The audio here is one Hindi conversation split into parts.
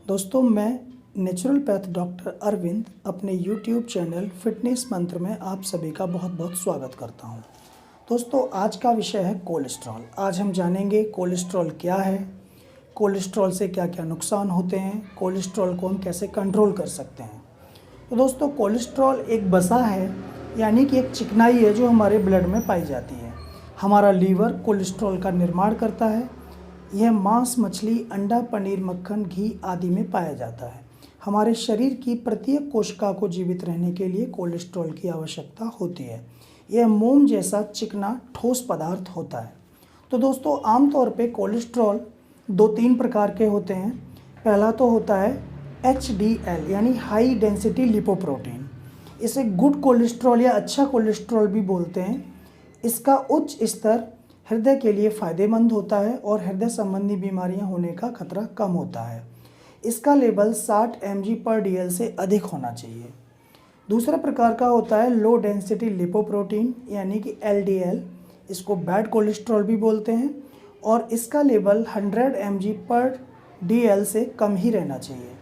दोस्तों, मैं नेचुरल पैथ डॉक्टर अरविंद अपने यूट्यूब चैनल फिटनेस मंत्र में आप सभी का बहुत बहुत स्वागत करता हूं। दोस्तों, आज का विषय है कोलेस्ट्रॉल। आज हम जानेंगे कोलेस्ट्रॉल क्या है, कोलेस्ट्रॉल से क्या क्या नुकसान होते हैं, कोलेस्ट्रॉल को हम कैसे कंट्रोल कर सकते हैं। तो दोस्तों, कोलेस्ट्रॉल एक वसा है, यानी कि एक चिकनाई है जो हमारे ब्लड में पाई जाती है। हमारा लीवर कोलेस्ट्रॉल का निर्माण करता है। यह मांस, मछली, अंडा, पनीर, मक्खन, घी आदि में पाया जाता है। हमारे शरीर की प्रत्येक कोशिका को जीवित रहने के लिए कोलेस्ट्रॉल की आवश्यकता होती है। यह मोम जैसा चिकना ठोस पदार्थ होता है। तो दोस्तों, आमतौर पे कोलेस्ट्रॉल 2-3 प्रकार के होते हैं। पहला तो होता है HDL यानी हाई डेंसिटी लिपोप्रोटीन। इसे गुड कोलेस्ट्रॉल या अच्छा कोलेस्ट्रॉल भी बोलते हैं। इसका उच्च स्तर हृदय के लिए फ़ायदेमंद होता है और हृदय संबंधी बीमारियां होने का खतरा कम होता है। इसका लेवल 60 mg/dl से अधिक होना चाहिए। दूसरा प्रकार का होता है लो डेंसिटी लिपोप्रोटीन यानी कि LDL। इसको बैड कोलेस्ट्रॉल भी बोलते हैं और इसका लेवल 100 mg/dl से कम ही रहना चाहिए।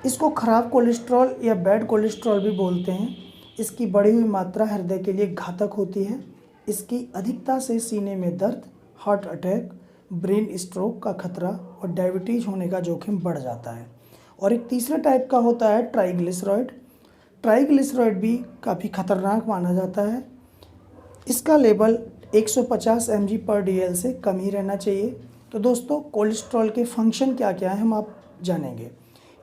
इसको ख़राब कोलेस्ट्रॉल या बैड कोलेस्ट्रॉल भी बोलते हैं। इसकी बढ़ी हुई मात्रा हृदय के लिए घातक होती है। इसकी अधिकता से सीने में दर्द, हार्ट अटैक, ब्रेन स्ट्रोक का खतरा और डायबिटीज़ होने का जोखिम बढ़ जाता है। और एक तीसरे टाइप का होता है ट्राइग्लिसराइड। ट्राइग्लिसराइड भी काफ़ी खतरनाक माना जाता है। इसका लेवल 150 mg/dl से कम ही रहना चाहिए। तो दोस्तों, कोलेस्ट्रॉल के फंक्शन क्या क्या है हम आप जानेंगे।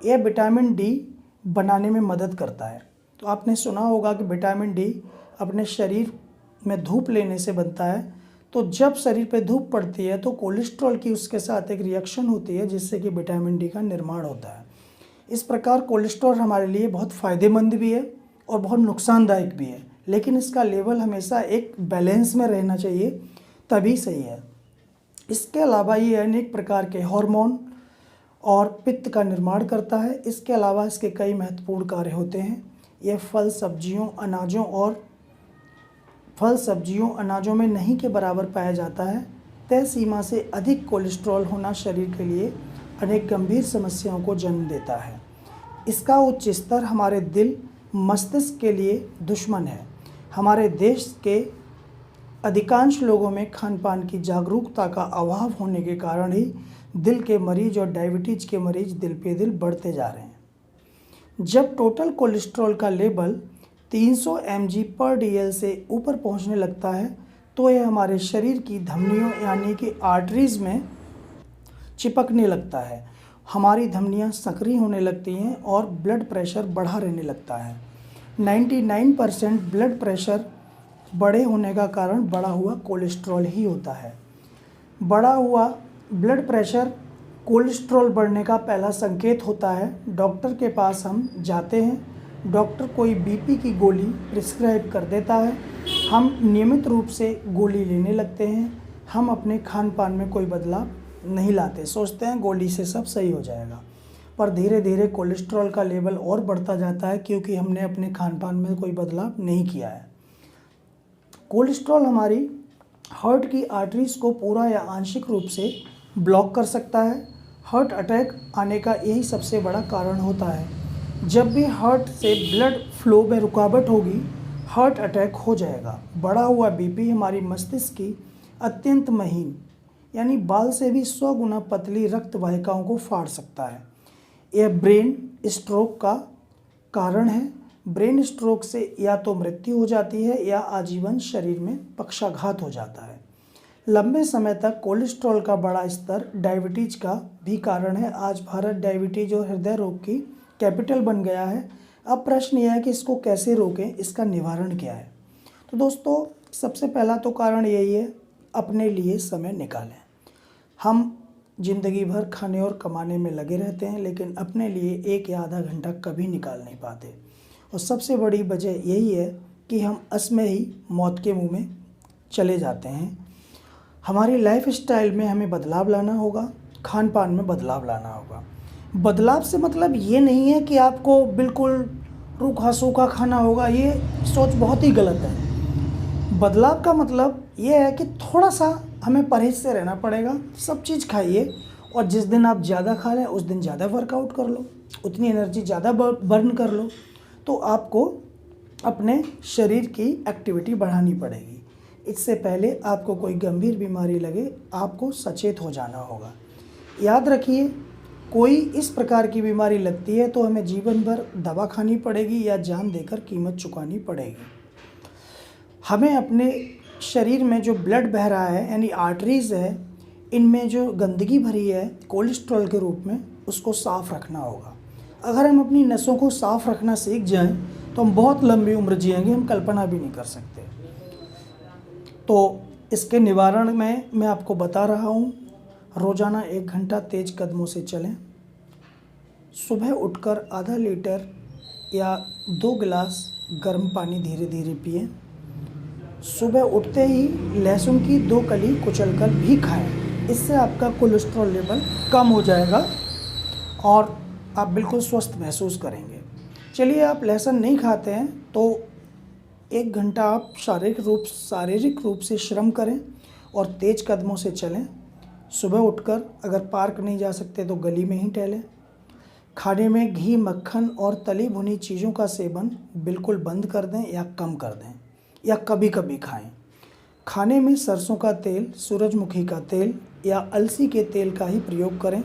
यह विटामिन डी बनाने में मदद करता है। तो आपने सुना होगा कि विटामिन डी अपने शरीर में धूप लेने से बनता है। तो जब शरीर पे धूप पड़ती है तो कोलेस्ट्रॉल की उसके साथ एक रिएक्शन होती है जिससे कि विटामिन डी का निर्माण होता है। इस प्रकार कोलेस्ट्रॉल हमारे लिए बहुत फ़ायदेमंद भी है और बहुत नुकसानदायक भी है, लेकिन इसका लेवल हमेशा एक बैलेंस में रहना चाहिए, तभी सही है। इसके अलावा ये अनेक प्रकार के हार्मोन और पित्त का निर्माण करता है। इसके अलावा इसके कई महत्वपूर्ण कार्य होते हैं। यह फल सब्जियों अनाजों में नहीं के बराबर पाया जाता है। तय सीमा से अधिक कोलेस्ट्रॉल होना शरीर के लिए अनेक गंभीर समस्याओं को जन्म देता है। इसका उच्च स्तर हमारे दिल, मस्तिष्क के लिए दुश्मन है। हमारे देश के अधिकांश लोगों में खान-पान की जागरूकता का अभाव होने के कारण ही दिल के मरीज और डायबिटीज़ के मरीज दिल पे दिल बढ़ते जा रहे हैं। जब टोटल कोलेस्ट्रॉल का लेवल 300 mg/dl से ऊपर पहुंचने लगता है तो यह हमारे शरीर की धमनियों यानी कि आर्टरीज़ में चिपकने लगता है। हमारी धमनियां सक्रिय होने लगती हैं और ब्लड प्रेशर बढ़ा रहने लगता है। 99% ब्लड प्रेशर बढ़े होने का कारण बढ़ा हुआ कोलेस्ट्रॉल ही होता है। बढ़ा हुआ ब्लड प्रेशर कोलेस्ट्रॉल बढ़ने का पहला संकेत होता है। डॉक्टर के पास हम जाते हैं, डॉक्टर कोई बीपी की गोली प्रिस्क्राइब कर देता है। हम नियमित रूप से गोली लेने लगते हैं। हम अपने खान पान में कोई बदलाव नहीं लाते, सोचते हैं गोली से सब सही हो जाएगा, पर धीरे धीरे कोलेस्ट्रॉल का लेवल और बढ़ता जाता है क्योंकि हमने अपने खान पान में कोई बदलाव नहीं किया है। कोलेस्ट्रॉल हमारी हार्ट की आर्टरीज़ को पूरा या आंशिक रूप से ब्लॉक कर सकता है। हार्ट अटैक आने का यही सबसे बड़ा कारण होता है। जब भी हार्ट से ब्लड फ्लो में रुकावट होगी, हार्ट अटैक हो जाएगा। बढ़ा हुआ बीपी हमारी मस्तिष्क की अत्यंत महीन यानी बाल से भी 100 गुना पतली रक्त वाहिकाओं को फाड़ सकता है। यह ब्रेन स्ट्रोक का कारण है। ब्रेन स्ट्रोक से या तो मृत्यु हो जाती है या आजीवन शरीर में पक्षाघात हो जाता है। लंबे समय तक कोलेस्ट्रॉल का बड़ा स्तर डायबिटीज़ का भी कारण है। आज भारत डायबिटीज़ और हृदय रोग की कैपिटल बन गया है। अब प्रश्न यह है कि इसको कैसे रोकें, इसका निवारण क्या है। तो दोस्तों, सबसे पहला तो कारण यही है, अपने लिए समय निकालें। हम ज़िंदगी भर खाने और कमाने में लगे रहते हैं, लेकिन अपने लिए 1 या आधा घंटा कभी निकाल नहीं पाते। और सबसे बड़ी वजह यही है कि हम असमय ही मौत के मुंह में चले जाते हैं। हमारी लाइफस्टाइल में हमें बदलाव लाना होगा, खान पान में बदलाव लाना होगा। बदलाव से मतलब ये नहीं है कि आपको बिल्कुल रूखा सूखा खाना होगा, ये सोच बहुत ही गलत है। बदलाव का मतलब ये है कि थोड़ा सा हमें परहेज से रहना पड़ेगा। सब चीज़ खाइए और जिस दिन आप ज़्यादा खा लें उस दिन ज़्यादा वर्कआउट कर लो, उतनी एनर्जी ज़्यादा बर्न कर लो, तो आपको अपने शरीर की एक्टिविटी बढ़ानी पड़ेगी। इससे पहले आपको कोई गंभीर बीमारी लगे आपको सचेत हो जाना होगा। याद रखिए, कोई इस प्रकार की बीमारी लगती है तो हमें जीवन भर दवा खानी पड़ेगी या जान देकर कीमत चुकानी पड़ेगी। हमें अपने शरीर में जो ब्लड बह रहा है यानी आर्टरीज़ है, इनमें जो गंदगी भरी है कोलेस्ट्रॉल के रूप में, उसको साफ़ रखना होगा। अगर हम अपनी नसों को साफ़ रखना सीख जाएं तो हम बहुत लंबी उम्र जिएंगे, हम कल्पना भी नहीं कर सकते। तो इसके निवारण में मैं आपको बता रहा हूँ, रोज़ाना 1 घंटा तेज़ कदमों से चलें। सुबह उठकर आधा लीटर या 2 गिलास गर्म पानी धीरे धीरे पिएं। सुबह उठते ही लहसुन की 2 कली कुचलकर भी खाएं। इससे आपका कोलेस्ट्रॉल लेवल कम हो जाएगा और आप बिल्कुल स्वस्थ महसूस करेंगे। चलिए, आप लहसुन नहीं खाते हैं तो 1 घंटा आप शारीरिक रूप से श्रम करें और तेज़ कदमों से चलें। सुबह उठकर अगर पार्क नहीं जा सकते तो गली में ही टहलें। खाने में घी, मक्खन और तली भुनी चीज़ों का सेवन बिल्कुल बंद कर दें या कम कर दें या कभी कभी खाएं। खाने में सरसों का तेल, सूरजमुखी का तेल या अलसी के तेल का ही प्रयोग करें।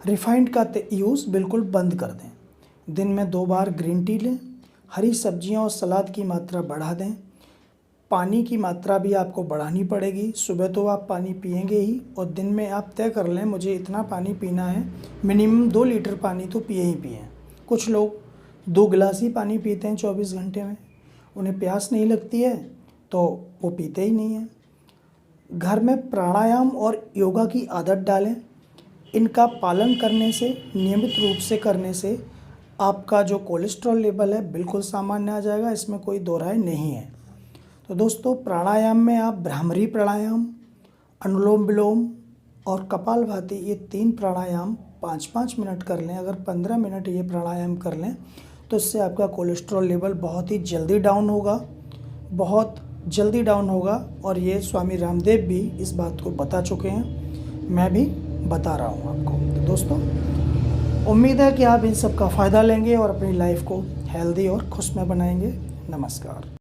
रिफाइंड का यूज़ बिल्कुल बंद कर दें। दिन में 2 बार ग्रीन टी लें। हरी सब्जियां और सलाद की मात्रा बढ़ा दें। पानी की मात्रा भी आपको बढ़ानी पड़ेगी। सुबह तो आप पानी पिएंगे ही और दिन में आप तय कर लें मुझे इतना पानी पीना है, मिनिमम 2 लीटर पानी तो पिए ही पिए। कुछ लोग 2 गिलास ही पानी पीते हैं 24 घंटे में, उन्हें प्यास नहीं लगती है तो वो पीते ही नहीं हैं। घर में प्राणायाम और योगा की आदत डालें। इनका पालन करने से, नियमित रूप से करने से आपका जो कोलेस्ट्रॉल लेवल है बिल्कुल सामान्य आ जाएगा, इसमें कोई दो राय नहीं है। तो दोस्तों, प्राणायाम में आप भ्रामरी प्राणायाम, अनुलोम विलोम और कपालभाति, ये 3 प्राणायाम 5-5 मिनट कर लें। अगर 15 मिनट ये प्राणायाम कर लें तो इससे आपका कोलेस्ट्रॉल लेवल बहुत ही जल्दी डाउन होगा, बहुत जल्दी डाउन होगा। और ये स्वामी रामदेव भी इस बात को बता चुके हैं, मैं भी बता रहा हूँ आपको। तो दोस्तों, उम्मीद है कि आप इन सब का फ़ायदा लेंगे और अपनी लाइफ को हेल्दी और खुशमय बनाएंगे। नमस्कार।